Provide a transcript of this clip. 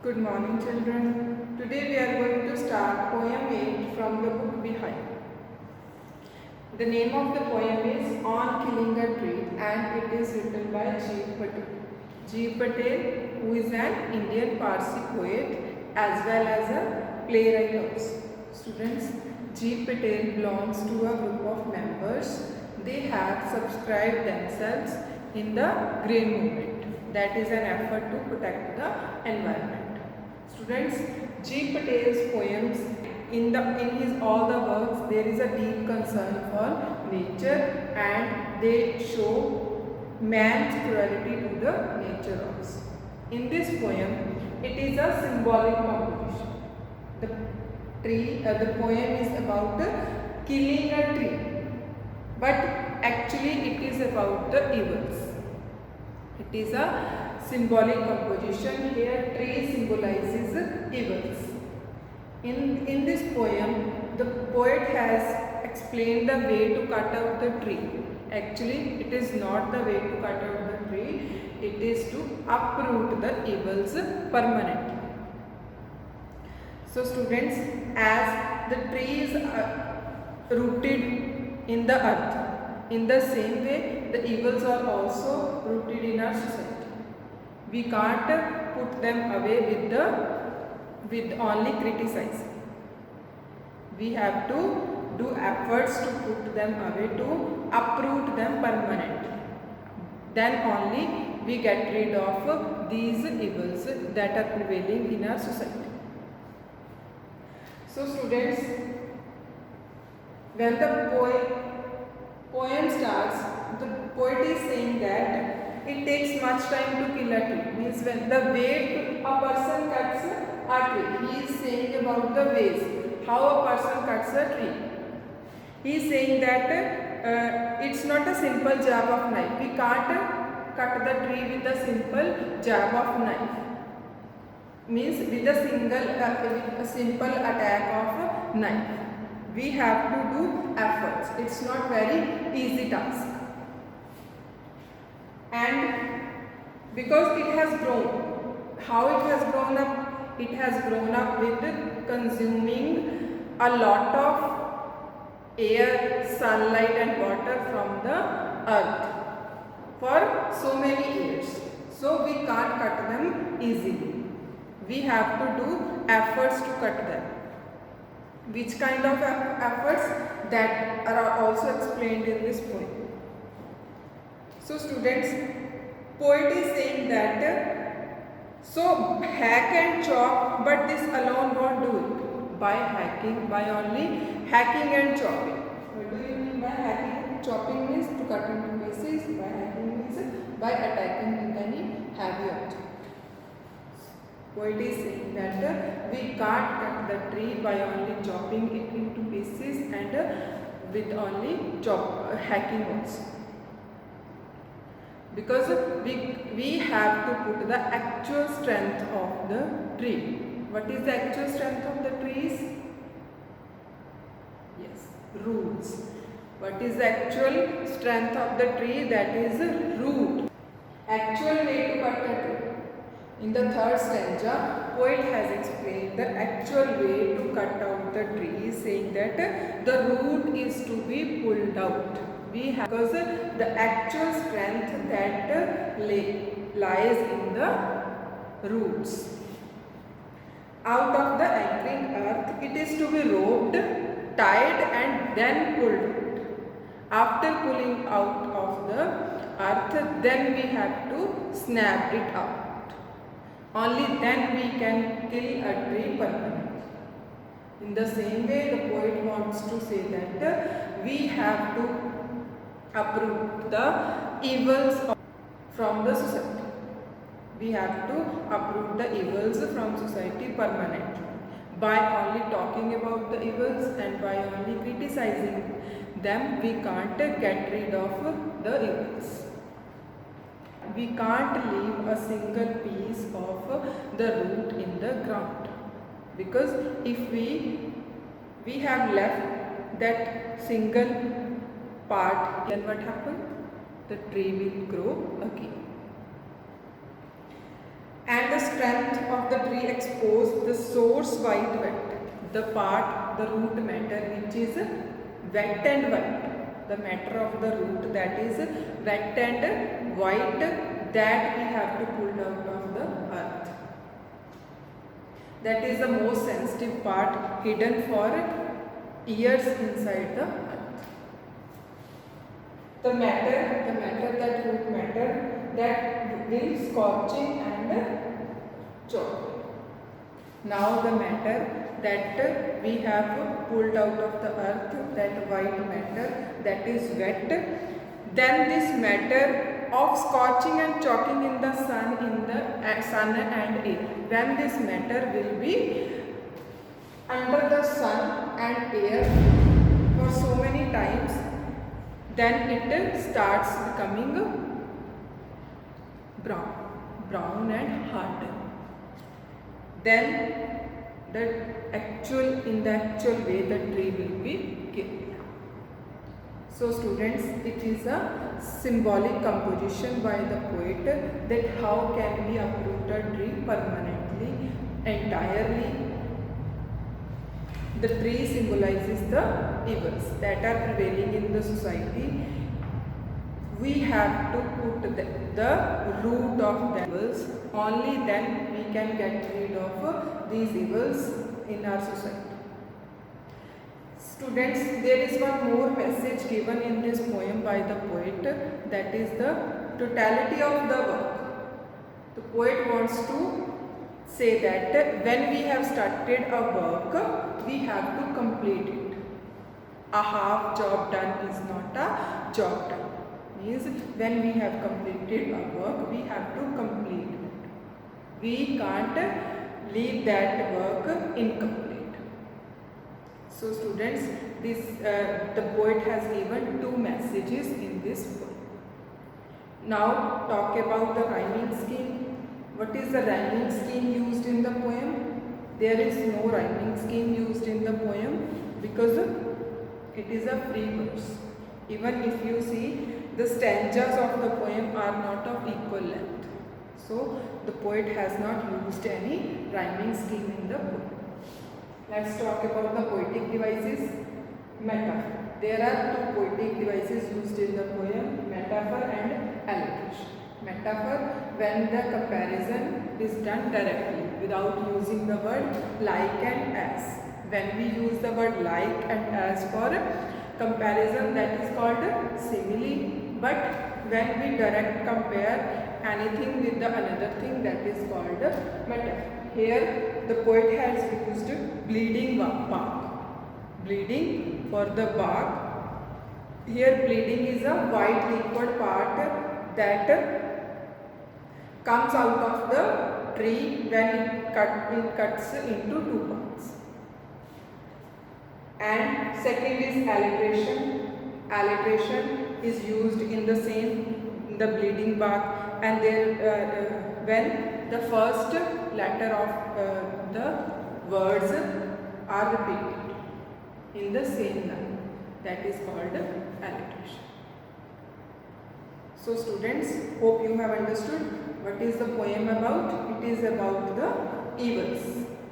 Good morning, children. Today we are going to start poem 8 from the book Behind. The name of the poem is On Killing a Tree and it is written by G. Patel. G. Patel, who is an Indian Parsi poet as well as a playwright also. Students, G. Patel belongs to a group of members. They have subscribed themselves in the green movement. That is an effort to protect the environment. Students, G. Patel's poems, in his all the works, there is a deep concern for nature and they show man's cruelty to the nature also. In this poem, it is a symbolic composition. The poem is about killing a tree, but actually it is about the evils. It is a symbolic composition. Here tree symbolizes evils. In this poem, the poet has explained the way to cut out the tree. Actually, it is not the way to cut out the tree. It is to uproot the evils permanently. So students, as the tree is rooted in the earth, in the same way the evils are also rooted in our society. We can't put them away with only criticizing. We have to do efforts to put them away, to uproot them permanently. Then only we get rid of these evils that are prevailing in our society. So students, when the poem starts, the poet is saying that it takes much time to kill a tree. Means when the way a person cuts a tree, he is saying about the ways how a person cuts a tree. He is saying that it's not a simple jab of knife. We can't cut the tree with a simple jab of knife. Means with a simple attack of knife. We have to do efforts. It's not very easy task. And because it has grown, how it has grown up? It has grown up with consuming a lot of air, sunlight and water from the earth for so many years. So we can't cut them easily. We have to do efforts to cut them. Which kind of efforts? That are also explained in this poem. So students, poet is saying that so hack and chop, but this alone won't do it. By hacking, by only hacking and chopping. What do you mean by hacking? Chopping means to cut into pieces. By hacking means by attacking with any heavy object. Poet is saying that we can't cut the tree by only chopping it into pieces and with only hacking also. Because we have to put the actual strength of the tree. What is the actual strength of the trees? Yes, roots. What is the actual strength of the tree? That is root. Actual way to cut a tree. In the third stanza, poet has explained the actual way to cut out the tree, saying that the root is to be pulled out. Because the actual strength that lies in the roots. Out of the anchoring earth, it is to be roped, tied and then pulled. After pulling out of the earth, then we have to snap it out. Only then we can kill a tree permanently. In the same way, the poet wants to say that we have to uproot the evils from the society. We have to uproot the evils from society permanently. By only talking about the evils and by only criticizing them, we can't get rid of the evils. We can't leave a single piece of the root in the ground, because if we have left that single part, then what happens? The tree will grow again. and the strength of the tree expose the source white wet, the part, the root matter which is wet and white, the matter of the root that is wet and white, that we have to pull out of the earth. That is the most sensitive part, hidden for years inside the earth. The matter, that root matter, that will scorching and choking. Now the matter that we have pulled out of the earth, that white matter that is wet, then this matter of scorching and choking in the sun, sun and air, when this matter will be under the sun and air for so many times, then it starts becoming brown and hard. Then in the actual way the tree will be killed. So students, it is a symbolic composition by the poet that how can we uproot a tree permanently, entirely. The tree symbolizes the evils that are prevailing in the society. We have to put the root of the evils, only then we can get rid of these evils in our society. Students, there is one more message given in this poem by the poet, that is the totality of the work. The poet wants to say that when we have started a work, we have to complete it. A half job done is not a job done. Means when we have completed our work, we have to complete it. We can't leave that work incomplete. So students, the poet has given two messages in this poem. Now talk about the rhyming scheme. What is the rhyming scheme used in the poem? There is no rhyming scheme used in the poem because it is a free verse. Even if you see, the stanzas of the poem are not of equal length. So the poet has not used any rhyming scheme in the poem. Let's talk about the poetic devices. Metaphor. There are two poetic devices used in the poem, metaphor and alliteration. Metaphor, when the comparison is done directly without using the word like and as. When we use the word like and as for comparison, that is called simile. But when we direct compare anything with the another thing, that is called metaphor. Here the poet has used bleeding bark. Bleeding for the bark. Here bleeding is a white liquid part that comes out of the tree when it cuts into two parts. And second is alliteration. Alliteration is used in the same, in the bleeding bark, and there when the first letter of the words are repeated in the same line, that is called alliteration. So students, hope you have understood what is the poem about. It is about the evils.